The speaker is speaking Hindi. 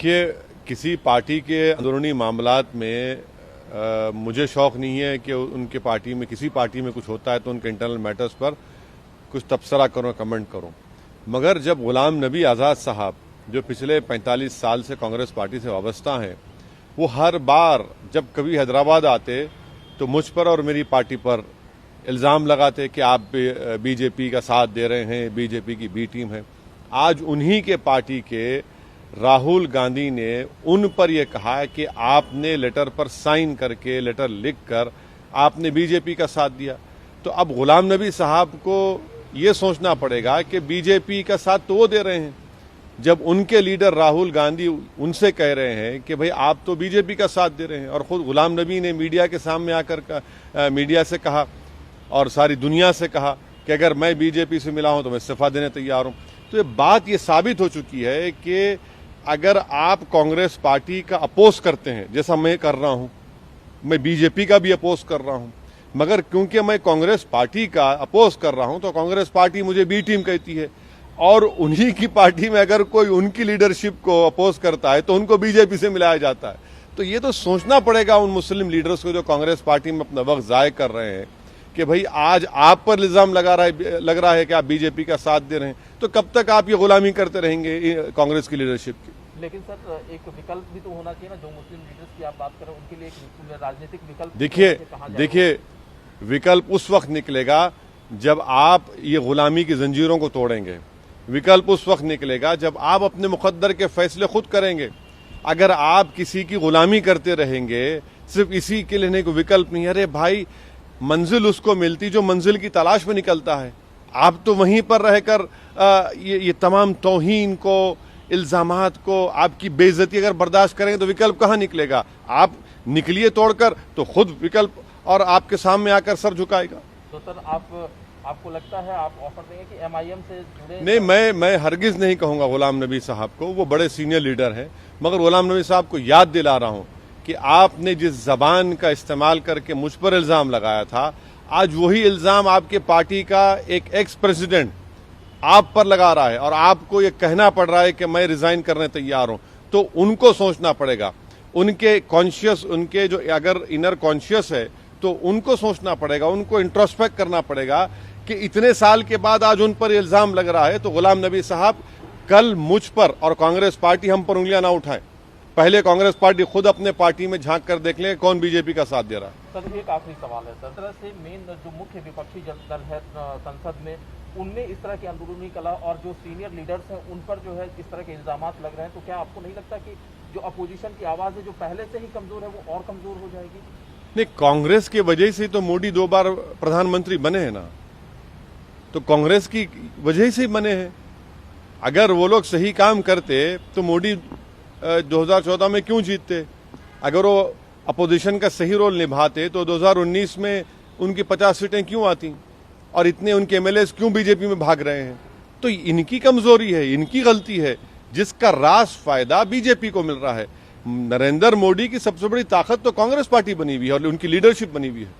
देखिए, किसी पार्टी के अंदरूनी मामलात में मुझे शौक नहीं है कि उनके पार्टी में किसी पार्टी में कुछ होता है तो उनके इंटरनल मैटर्स पर कुछ तबसरा करूं, कमेंट करूं। मगर जब गुलाम नबी आज़ाद साहब जो पिछले 45 साल से कांग्रेस पार्टी से वाबस्ता हैं, वो हर बार जब कभी हैदराबाद आते तो मुझ पर और मेरी पार्टी पर इल्ज़ाम लगाते कि आप बीजेपी का साथ दे रहे हैं, बीजेपी की बी टीम है। आज उन्हीं के पार्टी के राहुल गांधी ने उन पर यह कहा है कि आपने लेटर पर साइन करके, लेटर लिखकर आपने बीजेपी का साथ दिया। तो अब गुलाम नबी साहब को ये सोचना पड़ेगा कि बीजेपी का साथ तो वो दे रहे हैं, जब उनके लीडर राहुल गांधी उनसे कह रहे हैं कि भाई आप तो बीजेपी का साथ दे रहे हैं। और खुद गुलाम नबी ने मीडिया के सामने आकर मीडिया से कहा और सारी दुनिया से कहा कि अगर मैं बीजेपी से मिला हूं तो मैं इस्तीफा देने तैयार हूं। तो ये बात ये साबित हो चुकी है कि अगर आप कांग्रेस पार्टी का अपोज करते हैं, जैसा मैं कर रहा हूं, मैं बीजेपी का भी अपोज कर रहा हूं, मगर क्योंकि मैं कांग्रेस पार्टी का अपोज कर रहा हूं तो कांग्रेस पार्टी मुझे बी टीम कहती है, और उन्हीं की पार्टी में अगर कोई उनकी लीडरशिप को अपोज करता है तो उनको बीजेपी से मिलाया जाता है। तो ये तो सोचना पड़ेगा उन मुस्लिम लीडर्स को जो कांग्रेस पार्टी में अपना वक्त ज़ाय कर रहे हैं कि भाई आज आप पर इल्जाम लग रहा है कि आप बीजेपी का साथ दे रहे हैं, तो कब तक आप ये गुलामी करते रहेंगे कांग्रेस की लीडरशिप की। लेकिन सर, एक विकल्प भी तो होना चाहिए ना, जो मुस्लिम लीडर्स की आप बात कर रहे हैं उनके लिए एक राजनीतिक विकल्प। देखिए, विकल्प उस वक्त निकलेगा जब आप ये गुलामी की जंजीरों को तोड़ेंगे। विकल्प उस वक्त निकलेगा जब आप अपने मुकद्दर के फैसले खुद करेंगे। अगर आप किसी की गुलामी करते रहेंगे सिर्फ इसी के लिए नहीं, कोई विकल्प नहीं। अरे भाई, मंजिल उसको मिलती जो मंजिल की तलाश में निकलता है। आप तो वहीं पर रहकर ये तमाम तौहीन को, इल्जामात को, आपकी बेइज्जती अगर बर्दाश्त करेंगे तो विकल्प कहाँ निकलेगा। आप निकलिए तोड़कर तो खुद विकल्प और आपके सामने आकर सर झुकाएगा। तो सर, आपको लगता है आप ऑफर देंगे कि एमआईएम से जुड़े? नहीं, मैं हरगिज नहीं कहूंगा गुलाम नबी साहब को, वो बड़े सीनियर लीडर हैं, मगर गुलाम नबी साहब को याद दिला रहा हूं कि आपने जिस जबान का इस्तेमाल करके मुझ पर इल्जाम लगाया था, आज वही इल्जाम आपके पार्टी का एक एक्स प्रेसिडेंट आप पर लगा रहा है और आपको ये कहना पड़ रहा है कि मैं रिजाइन करने तैयार हूं। तो उनको सोचना पड़ेगा, उनके कॉन्शियस, उनके जो अगर इनर कॉन्शियस है तो उनको सोचना पड़ेगा, उनको इंट्रोस्पेक्ट करना पड़ेगा कि इतने साल के बाद आज उन पर इल्जाम लग रहा है तो गुलाम नबी साहब कल मुझ पर और कांग्रेस पार्टी हम पर उंगलियां ना उठाए। पहले कांग्रेस पार्टी खुद अपने पार्टी में झांक कर देख ले कौन बीजेपी का साथ दे रहा है। सर, एक आखिरी सवाल है सर, तरह से मेन जो मुख्य विपक्षी दल है संसद में, उनमें इस तरह की अंदरूनी कला और जो सीनियर लीडर्स हैं उन पर जो है इस तरह के इल्जामात लग रहे हैं, तो क्या आपको नहीं लगता कि जो अपोजिशन की आवाज है जो पहले से ही कमजोर है वो और कमजोर हो जाएगी? नहीं, कांग्रेस की वजह से तो मोदी 2 बार प्रधानमंत्री बने हैं ना, तो कांग्रेस की वजह से ही बने हैं। अगर वो लोग सही काम करते तो मोदी 2014 में क्यों जीतते? अगर वो अपोजिशन का सही रोल निभाते तो 2019 में उनकी 50 सीटें क्यों आती और इतने उनके एमएलएस क्यों बीजेपी में भाग रहे हैं? तो इनकी कमजोरी है, इनकी गलती है, जिसका रास फायदा बीजेपी को मिल रहा है। नरेंद्र मोदी की सबसे बड़ी ताकत तो कांग्रेस पार्टी बनी हुई है और उनकी लीडरशिप बनी हुई है।